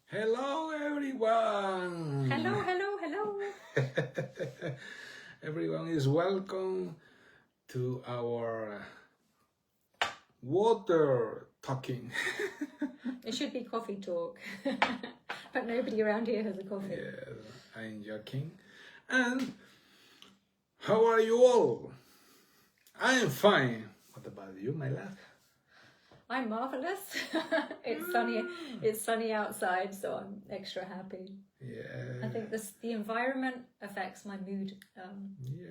Hello, everyone. Hello, hello, hello. Everyone is welcome to our water talking. It should be coffee talk, but nobody around here has a coffee. Yes, I'm joking. And how are you all? I am fine. What about you, my love? I'm marvelous. It's sunny. It's sunny outside, so I'm extra happy. Yeah. I think the environment affects my mood to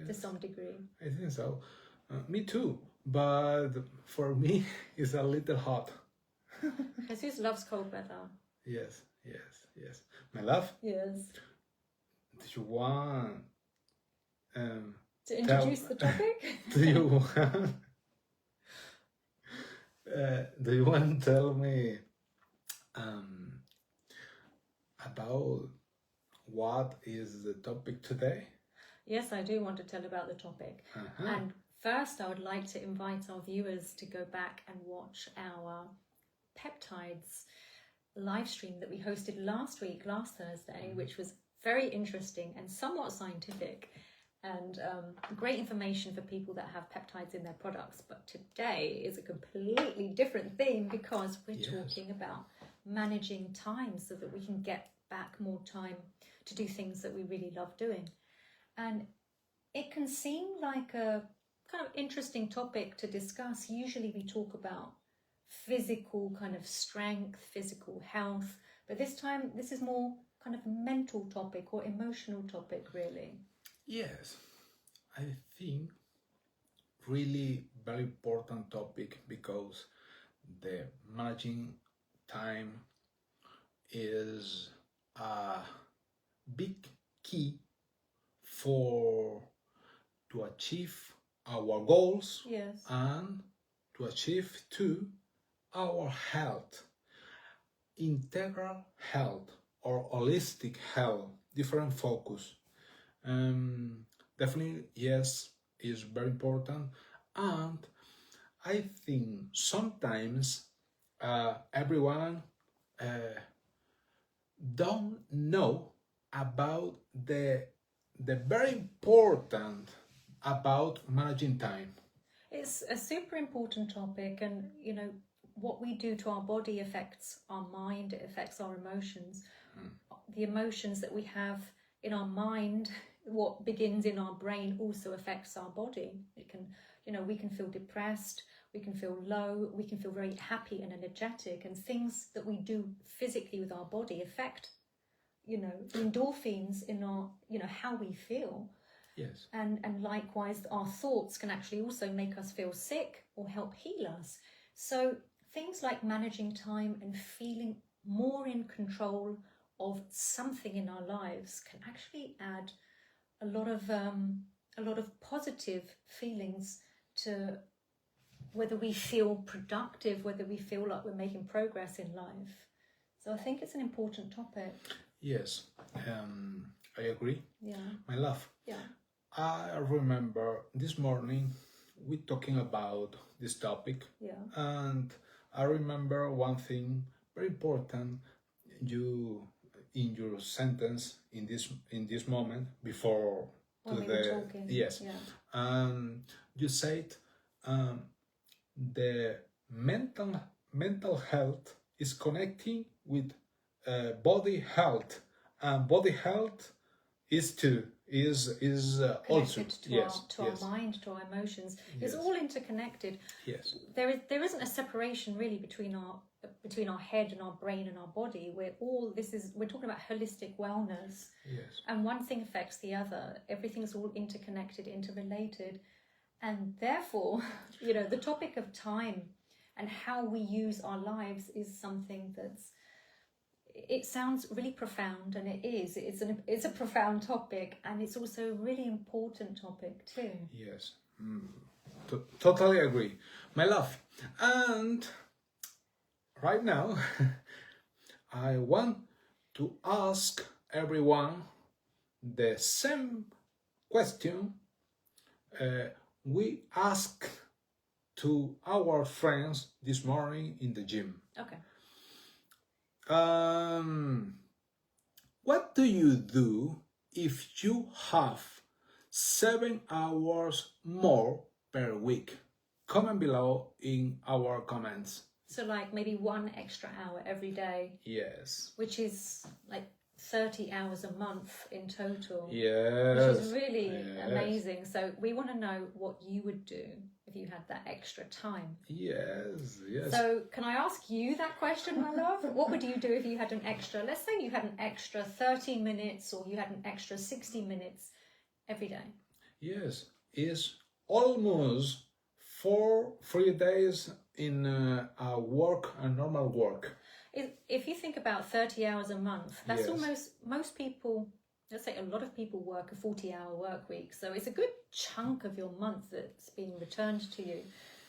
Yes, some degree. I think so. Me too. But for me, it's a little hot. Jesus loves cold weather. Yes, yes, yes. My love, Yes. do you want To introduce the topic. do you want do you want to tell me about what is the topic today? Yes, I do want to tell about the topic. And first, I would like to invite our viewers to go back and watch our peptides live stream that we hosted last Thursday, which was very interesting and somewhat scientific and great information for people that have peptides in their products. But today is a completely different theme because we're talking about managing time so that we can get back more time to do things that we really love doing. And it can seem like a kind of interesting topic to discuss. Usually we talk about physical kind of strength, physical health, but this time this is more kind of mental topic or emotional topic, really. Yes, I think really very important topic because the managing time is a big key for to achieve our goals Yes. and to achieve too our health, integral health or holistic health, different focus. Definitely, yes, is very important, and I think sometimes everyone don't know about the very important about managing time. It's a super important topic, and what we do to our body affects our mind, it affects our emotions. The emotions that we have in our mind, what begins in our brain, also affects our body. It can, we can feel depressed, we can feel low, we can feel very happy and energetic, and things that we do physically with our body affect, the endorphins in our, how we feel. Yes. And likewise, our thoughts can actually also make us feel sick or help heal us. So things like managing time and feeling more in control of something in our lives can actually add a lot of positive feelings to whether we feel productive, whether we feel like we're making progress in life. So I think it's an important topic. Yes, I agree. Yeah. My love. Yeah. I remember this morning we talking about this topic. Yeah. And I remember one thing very important you in your sentence in this moment before when to we were talking. Yes. Yeah. You said the mental health is connecting with body health, and body health is also to our mind, to our emotions. It's all interconnected. Yes. There isn't a separation really between our head and our brain and our body. We're talking about holistic wellness. Yes. And one thing affects the other. Everything's all interconnected, interrelated. And therefore, the topic of time and how we use our lives is something it sounds really profound, and it is. It's a profound topic, and it's also a really important topic too. Yes, totally agree, my love. And right now, I want to ask everyone the same question we asked to our friends this morning in the gym. Okay. What do you do if you have 7 hours more per week? Comment below in our comments. So like maybe 1 extra hour every day. Yes. Which is like 30 hours a month in total. Yes. Which is really amazing. So we want to know what you would do if you had that extra time. Yes, yes. So can I ask you that question, my love? What would you do if you had an extra, let's say you had an extra 30 minutes or you had an extra 60 minutes every day? Yes, it's almost 3 days in a normal work. If you think about 30 hours a month, that's Yes. almost, most people, let's say a lot of people work a 40-hour work week. So it's a good chunk of your month that's being returned to you.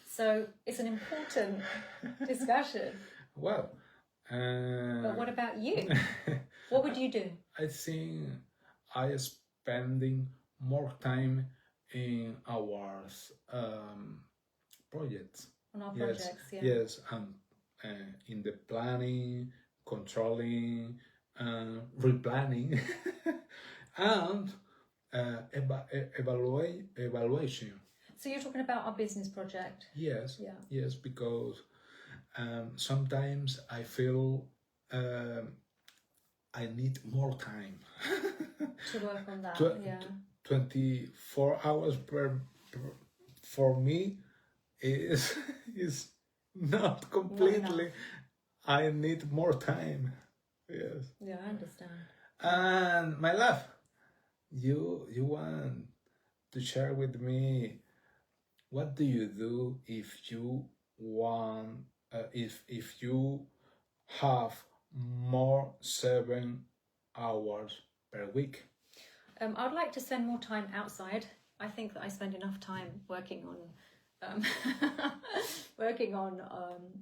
So it's an important discussion. Well, but what about you? What would you do? I think I spending more time in our projects. On our projects, yeah. Yes, and in the planning, controlling, replanning, and evaluation. So you're talking about our business project? Yes. Yeah. Yes, because sometimes I feel I need more time to work on that. 24 hours for me is not completely. I need more time. Yes. Yeah, I understand. And my love, you want to share with me what do you do if you want if you have more 7 hours per week? I'd like to spend more time outside. I think that I spend enough time working on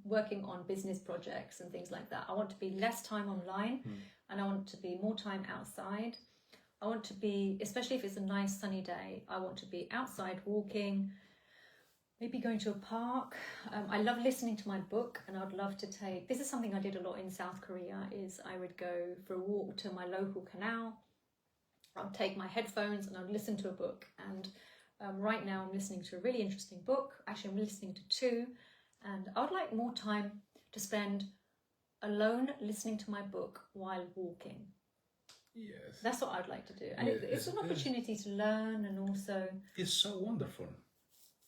working on business projects and things like that. I want to be less time online, and I want to be more time outside. I want to be, especially if it's a nice sunny day, I want to be outside walking, maybe going to a park. I love listening to my book, and I'd love to take, this is something I did a lot in South Korea, is I would go for a walk to my local canal. I'd take my headphones and I'd listen to a book. And right now I'm listening to a really interesting book. Actually, I'm listening to 2, and I'd like more time to spend alone listening to my book while walking. Yes. That's what I'd like to do. And it's an opportunity to learn, and also... It's so wonderful.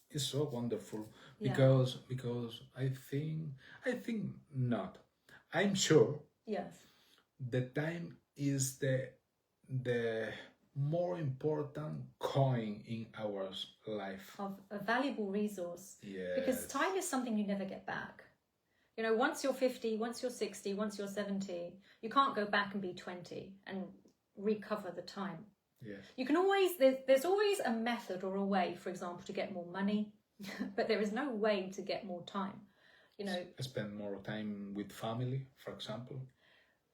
It's so wonderful because I think not. I'm sure. Yes. The time is the more important coin in our life. Of a valuable resource. Yes. Because time is something you never get back. You know, once you're 50, once you're 60, once you're 70, you can't go back and be 20 and recover the time. Yes. You can always, there's always a method or a way, for example, to get more money, but there is no way to get more time. You know, spend more time with family, for example.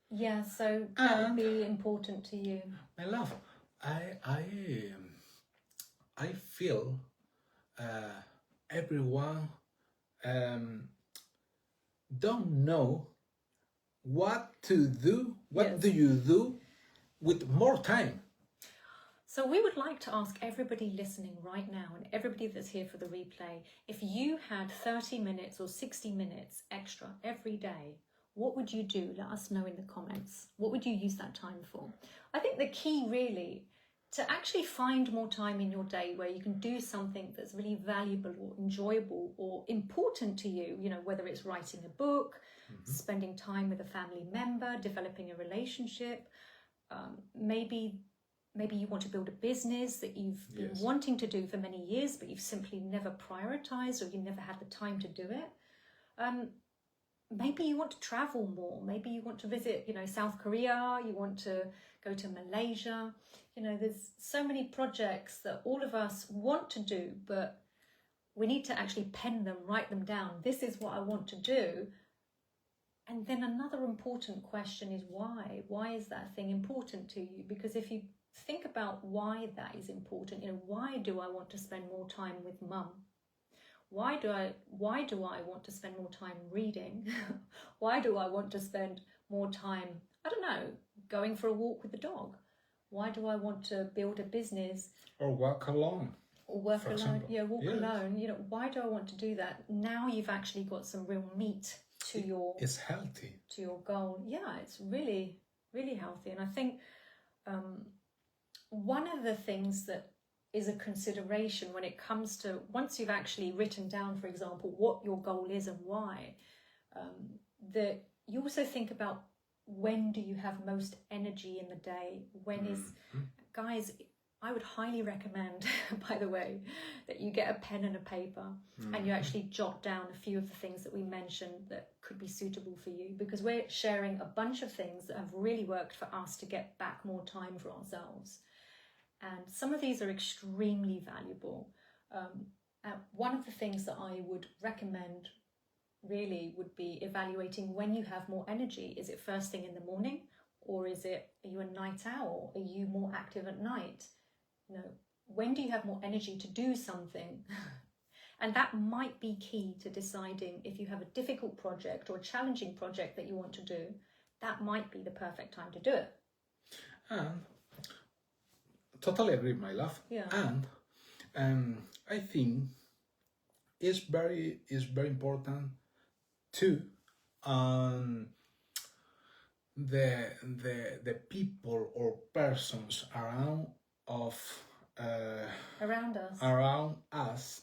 Yeah, so that would be important to you. My love, I feel everyone don't know what to do. What do you do with more time? So we would like to ask everybody listening right now, and everybody that's here for the replay, if you had 30 minutes or 60 minutes extra every day, what would you do? Let us know in the comments. What would you use that time for? I think the key really to actually find more time in your day where you can do something that's really valuable or enjoyable or important to you, you know, whether it's writing a book, spending time with a family member, developing a relationship, maybe you want to build a business that you've been wanting to do for many years, but you've simply never prioritized, or you never had the time to do it. Maybe you want to travel more. Maybe you want to visit, you know, South Korea. You want to go to Malaysia. You know, there's so many projects that all of us want to do, but we need to actually pen them, write them down. This is what I want to do. And then another important question is why? Why is that thing important to you? Because if you think about why that is important, you know, why do I want to spend more time with mum? Why do I want to spend more time reading? Why do I want to spend more time, I don't know, going for a walk with the dog? Why do I want to build a business? Or walk alone. Or work for alone, example. yeah, walk Yes. alone. You know, why do I want to do that? Now you've actually got some real meat to It's healthy. to your goal. Yeah, it's really, really healthy. And I think one of the things that is a consideration when it comes to, once you've actually written down, for example, what your goal is and why, that you also think about, when do you have most energy in the day? When is, guys, I would highly recommend, by the way, that you get a pen and a paper and you actually jot down a few of the things that we mentioned that could be suitable for you, because we're sharing a bunch of things that have really worked for us to get back more time for ourselves. And some of these are extremely valuable. One of the things that I would recommend really would be evaluating when you have more energy. Is it first thing in the morning, or are you a night owl? Are you more active at night? You know, when do you have more energy to do something? And that might be key to deciding if you have a difficult project or a challenging project that you want to do. That might be the perfect time to do it. And totally agree, my love. Yeah. And I think it's very important too. The people or persons around us.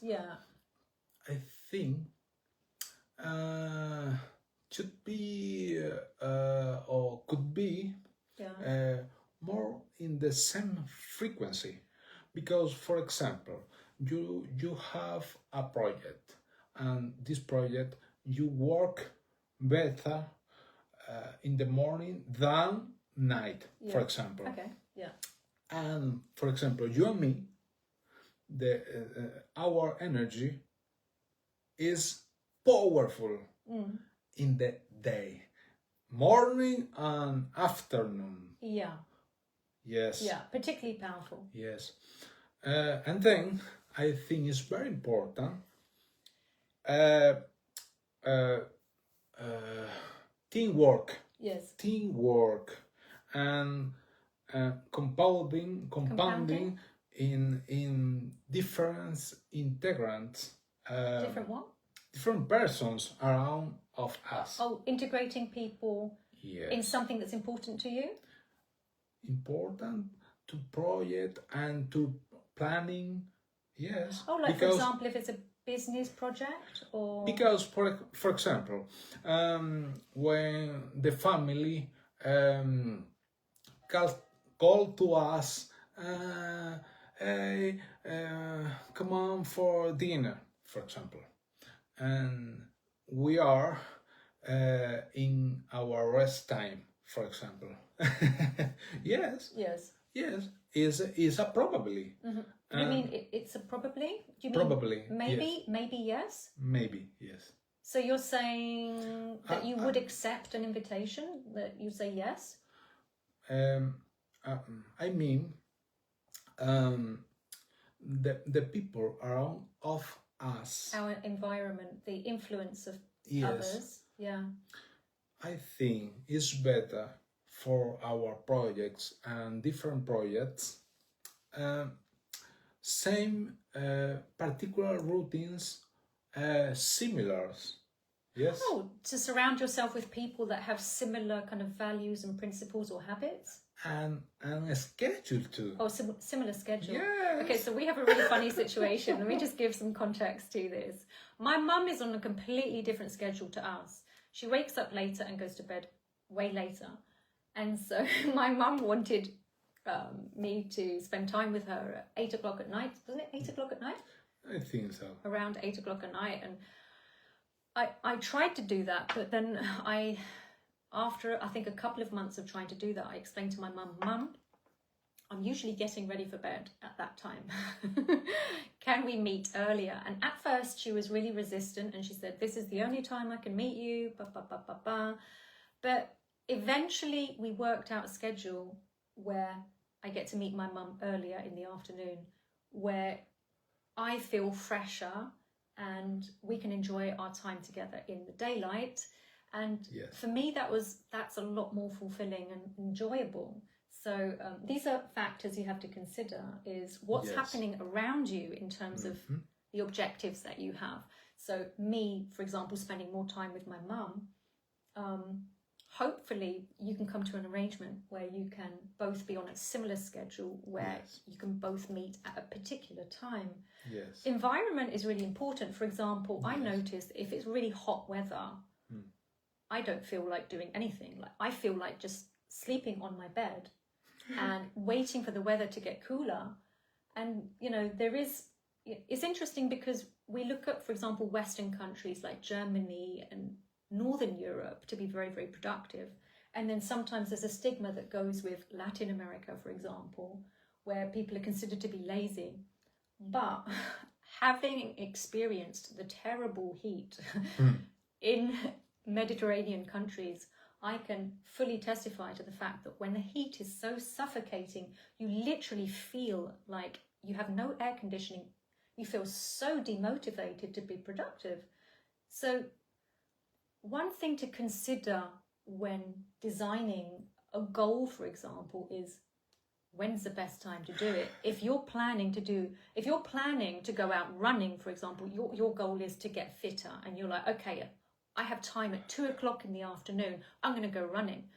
Yeah. I think should be or could be more in the same frequency, because, for example, you have a project, and this project you work better in the morning than night, for example. Okay. Yeah. And for example, you and me, our energy is powerful in the day, morning and afternoon. Yeah. Yes. Yeah, particularly powerful. Yes. And then I think it's very important teamwork. Yes. Teamwork and compounding in different integrants. Different what? Different persons around of us. Oh, integrating people in something that's important to you? Important to project and to planning. Yes. Oh, like, for example, if it's a business project, or... Because, for example, when the family call to us, hey, come on for dinner, for example, and we are in our rest time, for example. Yes. Yes. Yes. Is a probably. Mm-hmm. You mean it's a probably? Do you probably. Mean maybe? Yes. Maybe yes? Maybe yes. So you're saying that you would accept an invitation, that you say yes? I mean, the people around of us. Our environment, the influence of Yes. others. Yeah. I think it's better for our projects and different projects. Same particular routines, similar. Yes. Oh, to surround yourself with people that have similar kind of values and principles or habits. And a schedule too. Oh, similar schedule. Yes. Okay, so we have a really funny situation. Let me just give some context to this. My mum is on a completely different schedule to us. She wakes up later and goes to bed way later. And so my mum wanted me to spend time with her at 8 o'clock at night. Wasn't it 8 o'clock at night? I think so. Around 8 o'clock at night. And I tried to do that, but then after I think a couple of months of trying to do that, I explained to my mum, I'm usually getting ready for bed at that time. Can we meet earlier? And at first she was really resistant, and she said, this is the only time I can meet you, But eventually we worked out a schedule where I get to meet my mum earlier in the afternoon, where I feel fresher and we can enjoy our time together in the daylight. And Yes. for me, that's a lot more fulfilling and enjoyable. So these are factors you have to consider, is what's Yes. happening around you in terms of the objectives that you have. So me, for example, spending more time with my mum, hopefully you can come to an arrangement where you can both be on a similar schedule, where Yes. you can both meet at a particular time. Yes. Environment is really important. For example, I noticed if it's really hot weather, I don't feel like doing anything. Like I feel like just sleeping on my bed and waiting for the weather to get cooler. And it's interesting because we look at, for example, Western countries like Germany and Northern Europe to be very, very productive. And then sometimes there's a stigma that goes with Latin America, for example, where people are considered to be lazy. But having experienced the terrible heat in Mediterranean countries, I can fully testify to the fact that when the heat is so suffocating, you literally feel like you have no air conditioning. You feel so demotivated to be productive. So one thing to consider when designing a goal, for example, is when's the best time to do it. If you're planning to go out running, for example, your goal is to get fitter, and you're like, okay, I have time at 2:00 in the afternoon, I'm going to go running.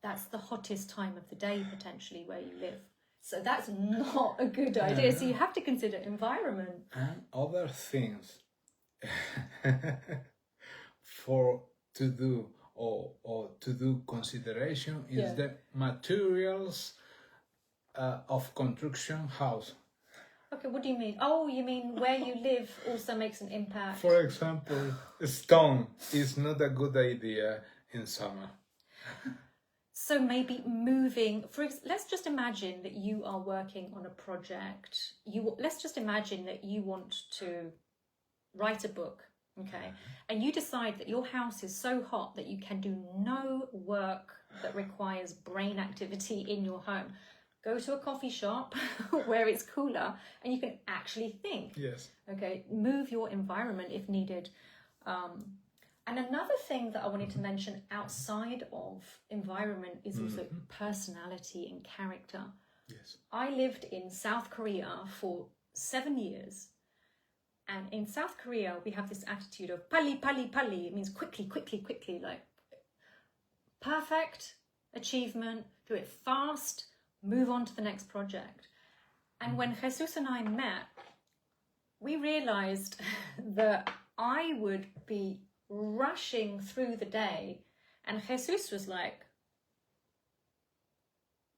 That's the hottest time of the day, potentially, where you live. So that's not a good idea. So you have to consider environment. And other things to do or to do consideration is the materials of construction house. Okay, what do you mean? Oh, you mean where you live also makes an impact. For example, stone is not a good idea in summer. So maybe moving, let's just imagine that you are working on a project. Let's just imagine that you want to write a book, okay? And you decide that your house is so hot that you can do no work that requires brain activity in your home. Go to a coffee shop where it's cooler and you can actually think. Yes. Okay, move your environment if needed. And another thing that I wanted to mention outside of environment is also personality and character. Yes. I lived in South Korea for 7 years. And in South Korea, we have this attitude of pali, pali, pali. It means quickly, quickly, quickly, like perfect achievement, do it fast, move on to the next project. And when Jesus and I met, we realized that I would be rushing through the day, and Jesus was like,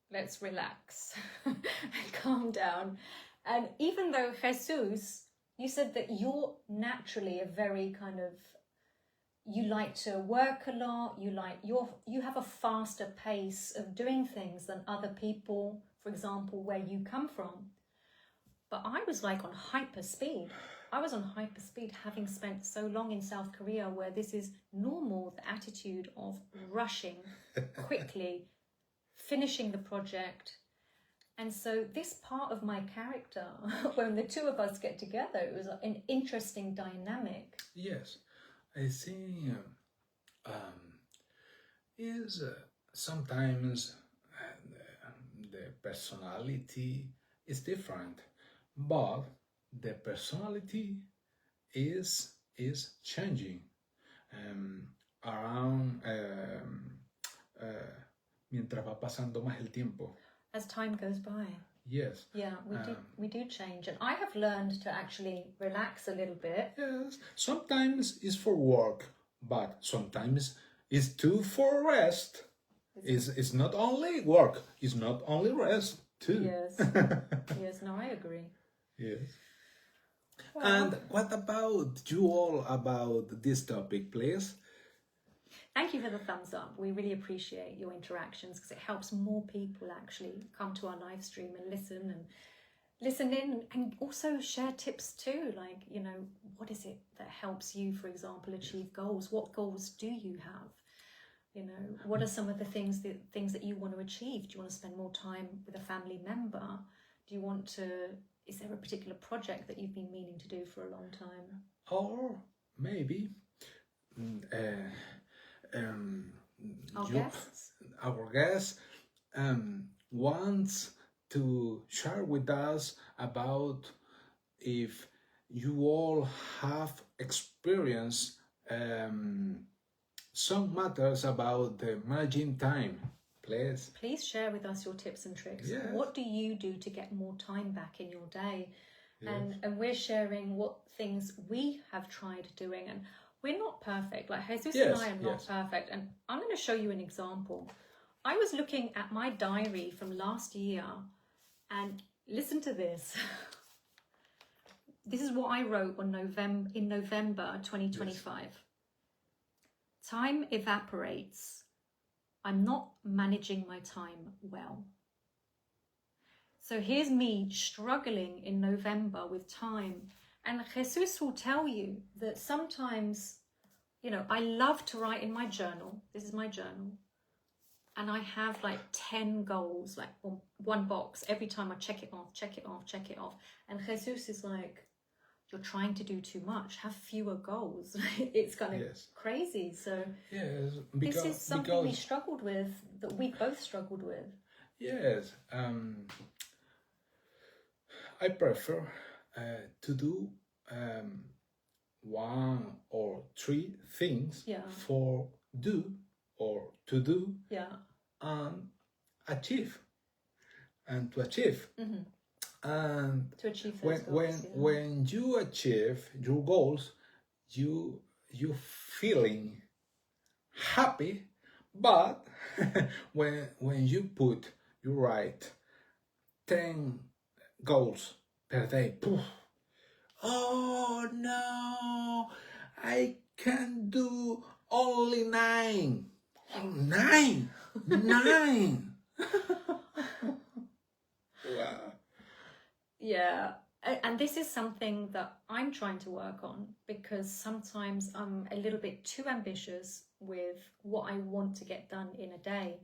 let's relax and calm down. And even though Jesus, you said that you're naturally a very kind of, you like to work a lot, you have a faster pace of doing things than other people, for example, where you come from. But I was like on hyper speed. I was on hyper speed, having spent so long in South Korea, where this is normal, the attitude of rushing quickly, finishing the project. And so this part of my character, when the two of us get together, it was an interesting dynamic. Yes, I think is sometimes the personality is different, but the personality is changing around mientras va pasando más el tiempo. As time goes by. Yes. Yeah, we do change. And I have learned to actually relax a little bit. Yes. Sometimes it's for work, but sometimes it's too for rest. It's not only work, it's not only rest too. Yes. Yes, no, I agree. Yes. Well, And what about you all about this topic, please? thank you for the thumbs up. We really appreciate your interactions because it helps more people actually come to our live stream and listen in and also share tips too. Like, what is it that helps you, for example, achieve goals? What goals do you have? What are some of the things that you want to achieve? Do you want to spend more time with a family member? Is there a particular project that you've been meaning to do for a long time? Or maybe um, Our you, guests? our guest wants to share with us about if you all have experienced some matters about the managing time, please. Please share with us your tips and tricks. Yes. What do you do to get more time back in your day? Yes. And we're sharing what things we have tried doing. And we're not perfect. Like Jesus Yes, and I are not yes. perfect. And I'm going to show you an example. I was looking at my diary from last year, and listen to this. This is what I wrote in November 2025. Yes. Time evaporates. I'm not managing my time well. So here's me struggling in November with time. And Jesus will tell you that sometimes, you know, I love to write in my journal. This is my journal. And I have like 10 goals, like one box. Every time I check it off, check it off, check it off. And Jesus is like, you're trying to do too much. Have fewer goals. It's kind of crazy. So yes, this is something we struggled with, that we both struggled with. Yes. I prefer to do 1 or 3 things for do or to do and achieve. And to achieve. Mm-hmm. And to achieve those goals, when you achieve your goals, you feeling happy, but when you write 10 goals per day, poof, oh no, I can do only 9. Oh, 9. Wow. Yeah, and this is something that I'm trying to work on, because sometimes I'm a little bit too ambitious with what I want to get done in a day.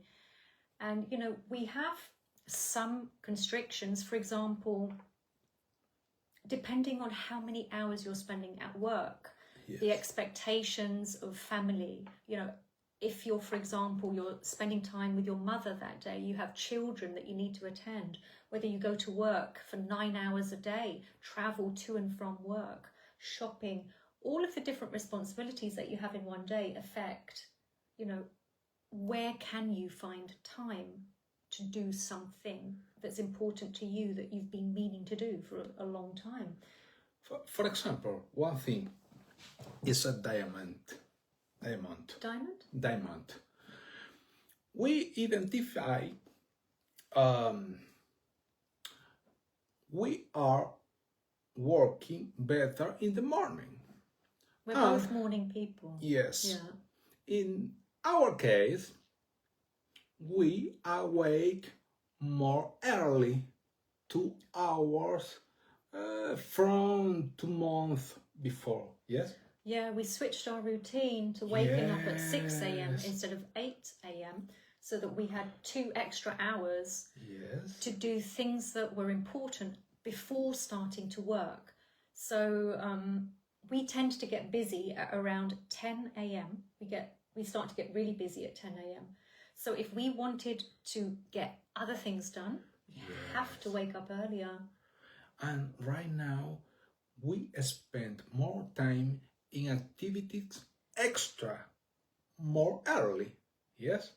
And, you know, we have some constrictions, for example, depending on how many hours you're spending at work, the expectations of family, you know, if you're, for example, you're spending time with your mother that day, you have children that you need to attend, whether you go to work for 9 hours a day, travel to and from work, shopping, all of the different responsibilities that you have in one day affect, you know, where can you find time to do something that's important to you that you've been meaning to do for a long time. For example, one thing is a diamond. We identify we are working better in the morning. We're both morning people. Yes. Yeah. In our case, we awake more early, 2 hours from 2 months before. Yes? Yeah, we switched our routine to waking up at 6 a.m. instead of 8 a.m. so that we had 2 extra hours to do things that were important before starting to work. So we tend to get busy at around 10 a.m. We start to get really busy at 10 a.m. So if we wanted to get other things done, we have to wake up earlier. And right now, we spend more time in activities more early. Yes?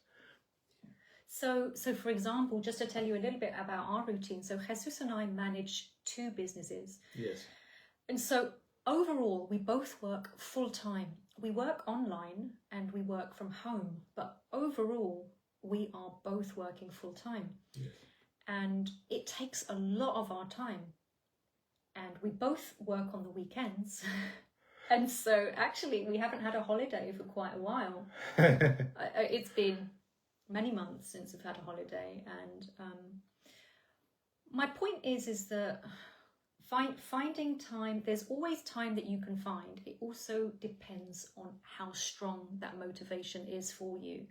So for example, just to tell you a little bit about our routine. So Jesus and I manage 2 businesses. Yes. And so overall, we both work full time. We work online and we work from home, but overall, we are both working full time. Yes. And it takes a lot of our time. And we both work on the weekends. And so actually, we haven't had a holiday for quite a while. It's been many months since we've had a holiday. And my point is that finding time, there's always time that you can find. It also depends on how strong that motivation is for you,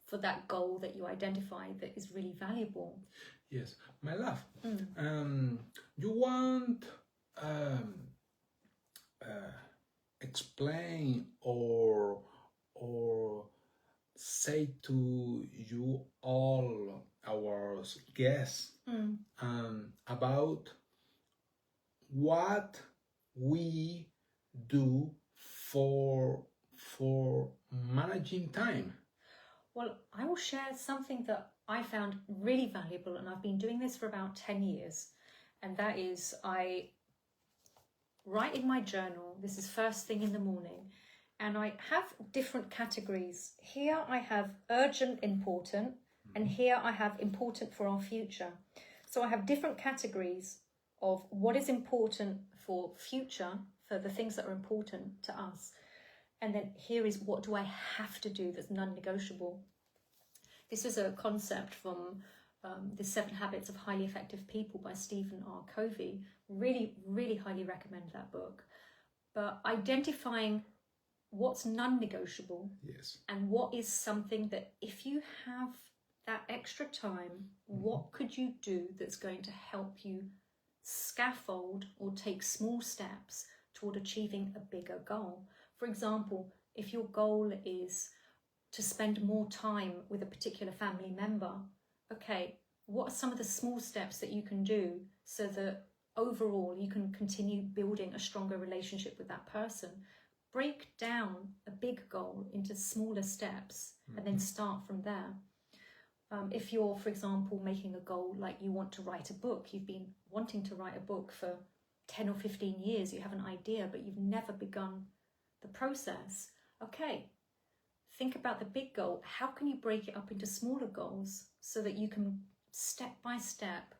for that goal that you identify that is really valuable. Yes, my love. You want explain or or say to you all our guests about what we do for managing time. Well, I will share something that I found really valuable, and I've been doing this for about 10 years, and that is I write in my journal. This is first thing in the morning, and I have different categories. Here I have urgent, important, and here I have important for our future. So I have different categories of what is important for future, for the things that are important to us. And then here is what do I have to do that's non-negotiable. This is a concept from The 7 Habits of Highly Effective People by Stephen R. Covey. Really, really highly recommend that book. But identifying what's non-negotiable, Yes, and what is something that if you have that extra time, what could you do that's going to help you scaffold or take small steps toward achieving a bigger goal. For example, if your goal is to spend more time with a particular family member, okay, what are some of the small steps that you can do so that overall you can continue building a stronger relationship with that person? Break down a big goal into smaller steps and then start from there. If you're, for example, making a goal like you want to write a book, you've been wanting to write a book for 10 or 15 years, you have an idea, but you've never begun the process. Okay, think about the big goal. How can you break it up into smaller goals so that you can step by step,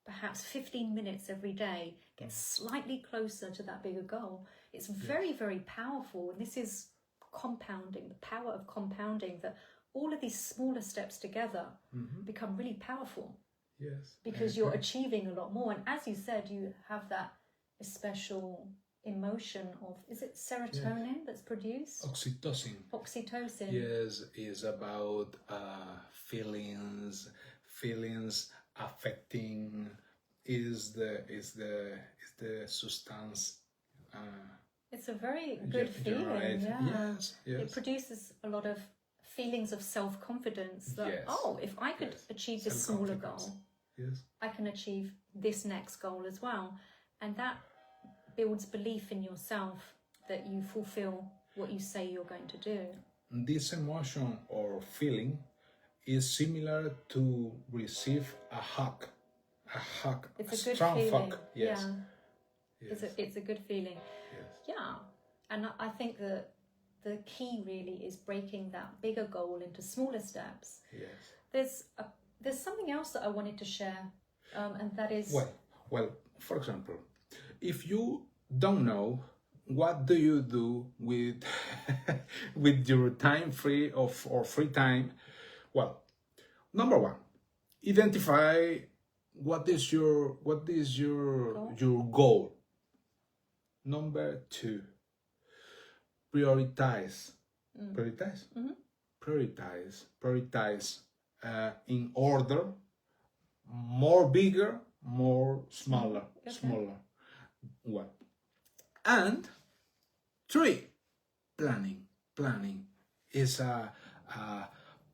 perhaps 15 minutes every day, get slightly closer to that bigger goal? It's very, very powerful. And this is compounding, the power of compounding, that all of these smaller steps together become really powerful. Yes. Because you're achieving a lot more. And as you said, you have that special emotion of, is it serotonin that's produced? Oxytocin. Oxytocin. Yes, is about feelings affecting is the substance. It's a very good feeling. Yeah. Yes. It produces a lot of feelings of self-confidence that, if I could achieve this smaller goal, I can achieve this next goal as well. And that builds belief in yourself that you fulfill what you say you're going to do. This emotion or feeling is similar to receive a hug. It's a a good strong feeling. hug. Yes. Yeah. It's a good feeling. Yes. Yeah. And I think that the key really is breaking that bigger goal into smaller steps. Yes. There's something else that I wanted to share, and that is... Well, for example, if you don't know what do you do with with your time free or free time, well, number one, identify what is your goal. Number two, prioritize. Prioritize in order, more bigger, more smaller. Well, and three, planning is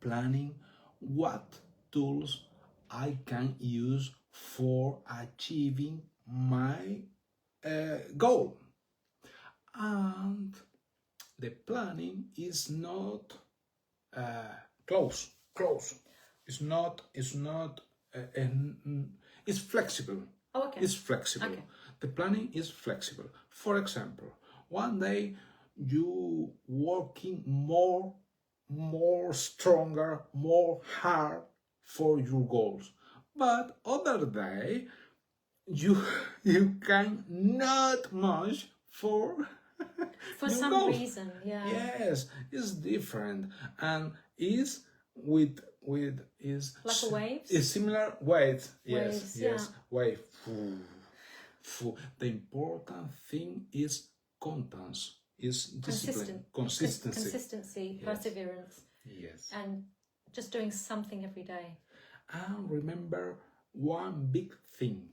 planning what tools I can use for achieving my goal. And the planning is not close. It's not. It's flexible. Oh, okay. It's flexible. Okay. The planning is flexible. For example, one day you working more stronger, more hard for your goals, but other day you can not much for some goals. reason. Yeah. Yes, it's different and is with is like a wave. Is similar waves. Waves, Yes. Wave. The important thing is constance, is discipline, consistency, perseverance. Yes. And just doing something every day. And remember one big thing.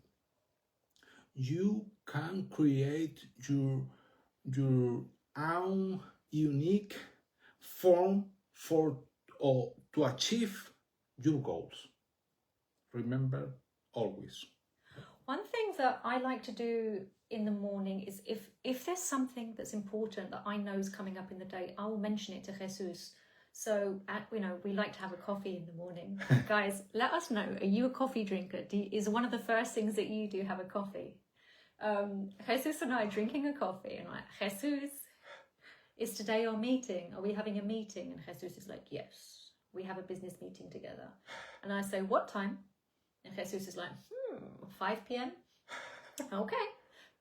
You can create your own unique form for or to achieve your goals. Remember always. One thing that I like to do in the morning is if there's something that's important that I know is coming up in the day, I will mention it to Jesus. So, we like to have a coffee in the morning. Guys, let us know. Are you a coffee drinker? Is one of the first things that you do have a coffee? Jesus and I are drinking a coffee, and I'm like, Jesus, is today our meeting? Are we having a meeting? And Jesus is like, yes, we have a business meeting together. And I say, what time? And Jesus is like, 5 p.m. Okay.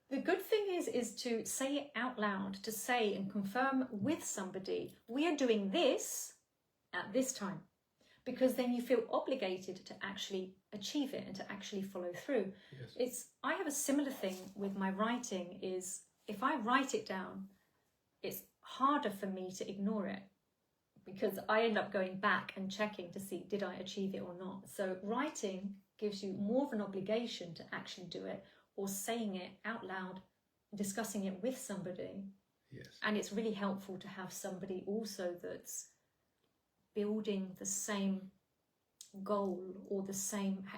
The good thing is to say it out loud, to say and confirm with somebody, we are doing this at this time, because then you feel obligated to actually achieve it and to actually follow through. Yes. I have a similar thing with my writing. Is if I write it down, it's harder for me to ignore it, because I end up going back and checking to see, did I achieve it or not? So writing gives you more of an obligation to actually do it, or saying it out loud, discussing it with somebody. Yes. And it's really helpful to have somebody also that's building the same goal, or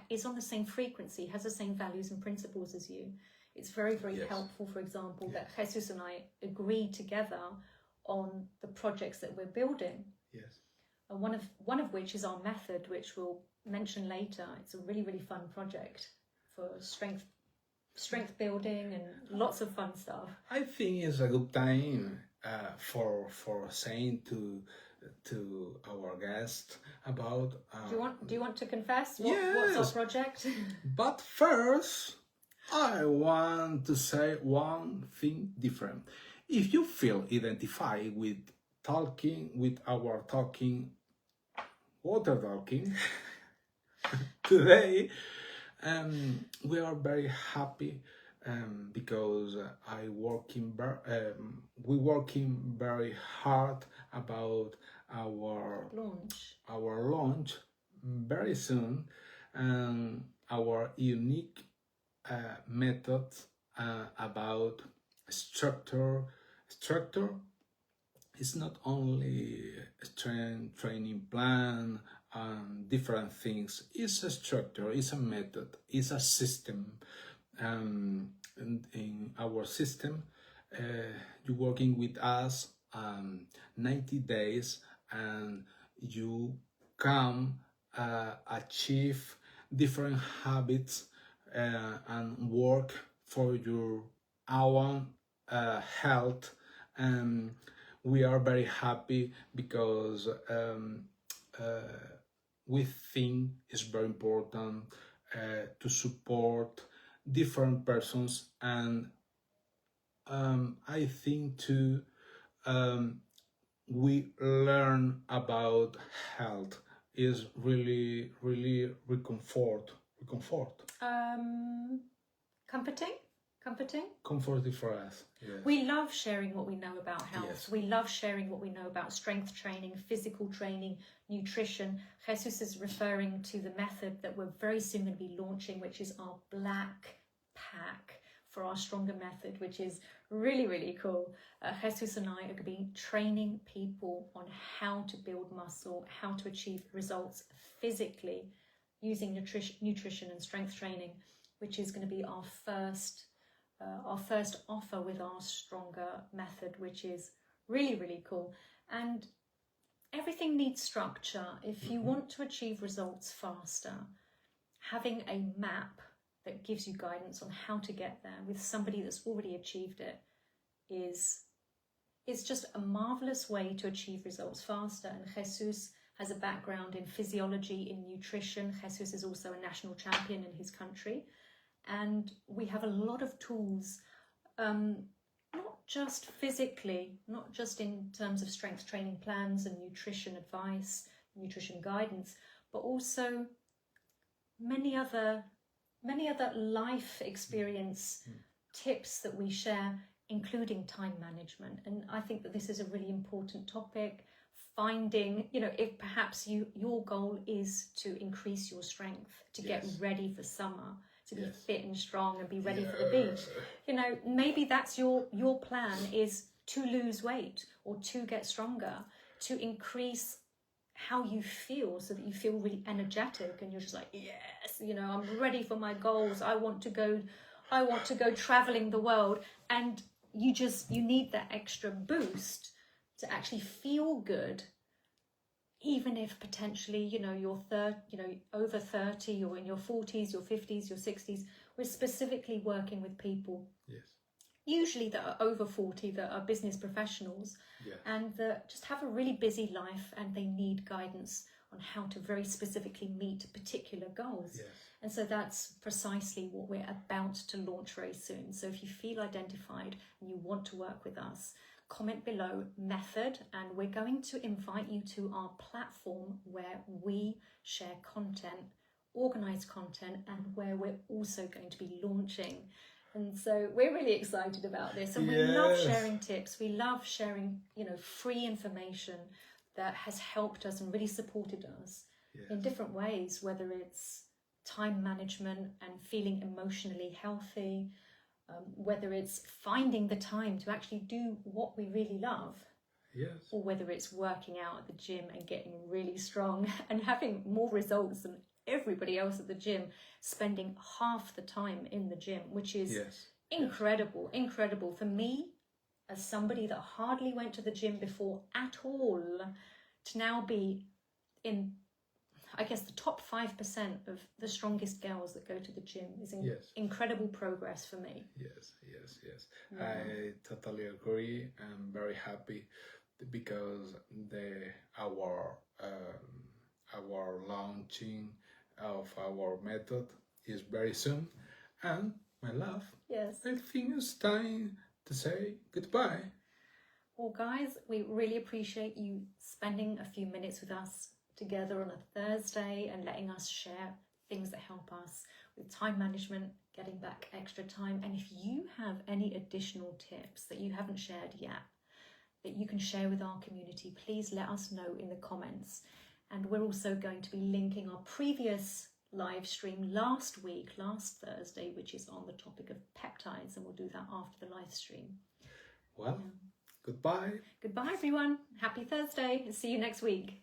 is on the same frequency, has the same values and principles as you. It's very, very helpful, for example, that Jesus and I agree together on the projects that we're building. Yes. And one of which is our method, which we'll mention later. It's a really, really fun project for strength building and lots of fun stuff. I think it's a good time for saying to our guest about. Do you want to confess yes. what's our project? But first, I want to say one thing different. If you feel identified with our water talking today, we are very happy because we working very hard about our launch very soon, and our unique methods about structure. Structure is not only a strength training plan, different things. It's a structure, it's a method, it's a system. And in our system, you're working with us 90 days, and you can achieve different habits and work for your own health. And we are very happy because we think it's very important to support different persons, and I think too we learn about health is really comforting for us. Yes. We love sharing what we know about health. Yes. We love sharing what we know about strength training, physical training, nutrition. Jesus is referring to the method that we're very soon going to be launching, which is our black pack for our stronger method, which is really cool. Jesus and I are going to be training people on how to build muscle, how to achieve results physically using nutrition and strength training, which is going to be our first offer with our stronger method, which is really cool. And everything needs structure. If you want to achieve results faster, having a map that gives you guidance on how to get there with somebody that's already achieved it is just a marvelous way to achieve results faster. And Jesus has a background in physiology, in nutrition. Jesus is also a national champion in his country. And we have a lot of tools, not just physically, not just in terms of strength training plans and nutrition advice, nutrition guidance, but also many other life experience tips that we share, including time management. And I think that this is a really important topic. Finding, if perhaps your goal is to increase your strength, to get ready for summer, to be fit and strong and be ready for the beach. Maybe that's your plan, is to lose weight or to get stronger. to increase how you feel, so that you feel really energetic and you're just like, yes, you know, I'm ready for my goals. I want to go traveling the world. And you need that extra boost to actually feel good, even if potentially, you know, you're over 30 or in your 40s, your 50s, your 60s. We're specifically working with people, yes, usually that are over 40, that are business professionals, yes, and that just have a really busy life, and they need guidance on how to very specifically meet particular goals. yes. And so that's precisely what we're about to launch very soon. So if you feel identified and you want to work with us, comment below method, and we're going to invite you to our platform where we share content, organized content, and where we're also going to be launching. And so we're really excited about this, and we love sharing tips. We love sharing, you know, free information that has helped us and really supported us in different ways, whether it's time management and feeling emotionally healthy, whether it's finding the time to actually do what we really love, Yes. or whether it's working out at the gym and getting really strong and having more results than everybody else at the gym, spending half the time in the gym, which is incredible. For me, as somebody that hardly went to the gym before at all, to now be in, I guess, the top 5% of the strongest girls that go to the gym is incredible progress for me. Yes. I totally agree. I'm very happy because our launching of our method is very soon. And my love, I think it's time to say goodbye. Well, guys, we really appreciate you spending a few minutes with us together on a Thursday and letting us share things that help us with time management, getting back extra time. And if you have any additional tips that you haven't shared yet, that you can share with our community, please let us know in the comments. And we're also going to be linking our previous live stream last Thursday, which is on the topic of peptides, and we'll do that after the live stream. Well, goodbye. Goodbye, everyone. Happy Thursday. See you next week.